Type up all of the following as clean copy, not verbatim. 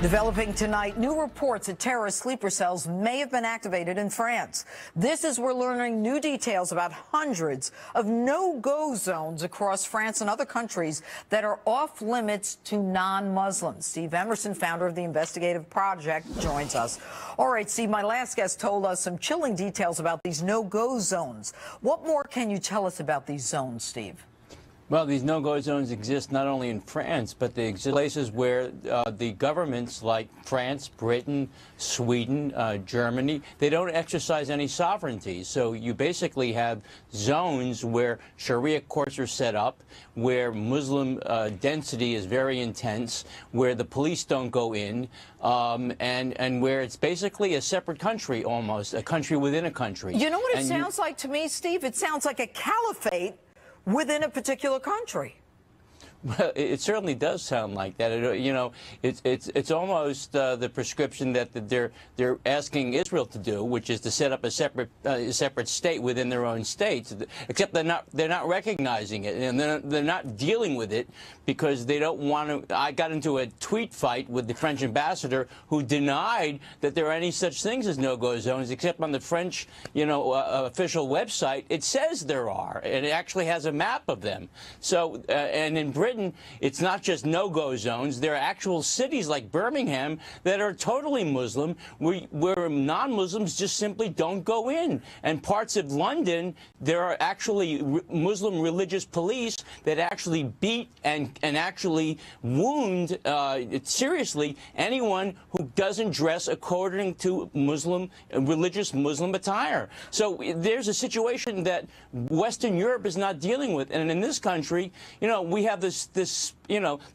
Developing tonight, new reports that terrorist sleeper cells may have been activated in France. This is we're learning new details about hundreds of no-go zones across France and other countries that are off limits to non-Muslims. Steve Emerson, founder of the Investigative Project, joins us. All right, Steve, my last guest told us some chilling details about these no-go zones. What more can you tell us about these zones, Steve? Well, these no-go zones exist not only in France, but they exist in places where the governments like France, Britain, Sweden, Germany, they don't exercise any sovereignty. So you basically have zones where Sharia courts are set up, where Muslim density is very intense, where the police don't go in, and where it's basically a separate country almost, a country within a country. You know what it sounds like to me, Steve? It sounds like a caliphate within a particular country. Well, it certainly does sound like that. It's almost the prescription that they're asking Israel to do, which is to set up a separate state within their own states. Except they're not recognizing it, and they're not dealing with it because they don't want to. I got into a tweet fight with the French ambassador who denied that there are any such things as no-go zones, except on the French, official website it says there are, and it actually has a map of them. So, and in Britain, it's not just no-go zones. There are actual cities like Birmingham that are totally Muslim, where non-Muslims just simply don't go in. And parts of London, there are actually Muslim religious police that actually beat and actually wound seriously anyone who doesn't dress according to religious Muslim attire. So there's a situation that Western Europe is not dealing with. And in this country, we have the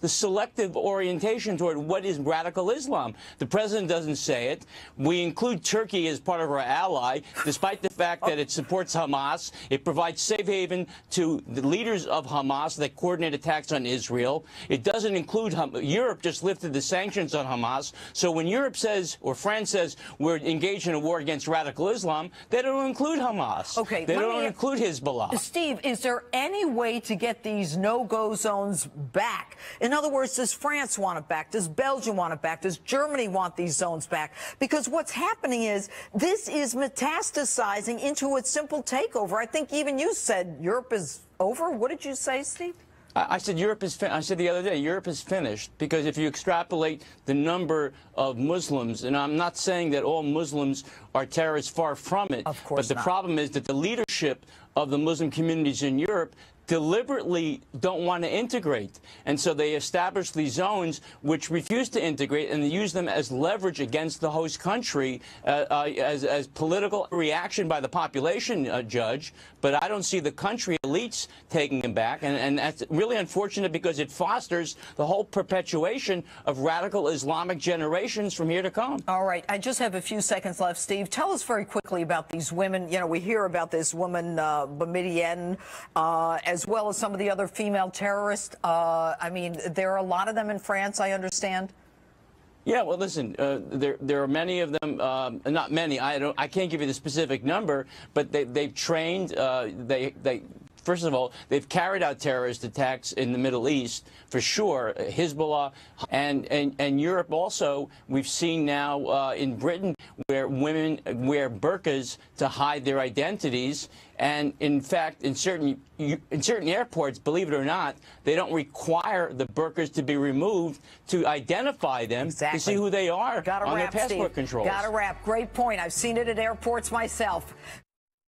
selective orientation toward what is radical Islam. The president doesn't say it. We include Turkey as part of our ally, despite the fact that it supports Hamas. It provides safe haven to the leaders of Hamas that coordinate attacks on Israel. It doesn't include Europe just lifted the sanctions on Hamas. So when Europe says, or France says, we're engaged in a war against radical Islam, they don't include Hamas. Okay, they don't include Hezbollah. Steve, is there any way to get these no-go zones back? In other words, does France want it back? Does Belgium want it back? Does Germany want these zones back? Because what's happening is this is metastasizing into a simple takeover. I think even you said Europe is over. What did you say, Steve? I said Europe is. I said the other day Europe is finished because if you extrapolate the number of Muslims, and I'm not saying that all Muslims are terrorists, far from it. Of course but the problem is that the leadership of the Muslim communities in Europe deliberately don't want to integrate. And so they establish these zones which refuse to integrate, and they use them as leverage against the host country as political reaction by the population, Judge. But I don't see the country elites taking them back. And that's really unfortunate because it fosters the whole perpetuation of radical Islamic generations from here to come. All right. I just have a few seconds left, Steve. Tell us very quickly about these women. We hear about this woman, Boumediene, as well as some of the other female terrorists. I mean, there are a lot of them in France, I understand. Yeah, well, listen, there are many of them, not many. I can't give you the specific number, but they've trained. First of all, they've carried out terrorist attacks in the Middle East, for sure, Hezbollah, and Europe also. We've seen now in Britain where women wear burqas to hide their identities. And in fact, in certain airports, believe it or not, they don't require the burqas to be removed to identify them, to see who they are on their passport controls. Got to wrap. Great point. I've seen it at airports myself.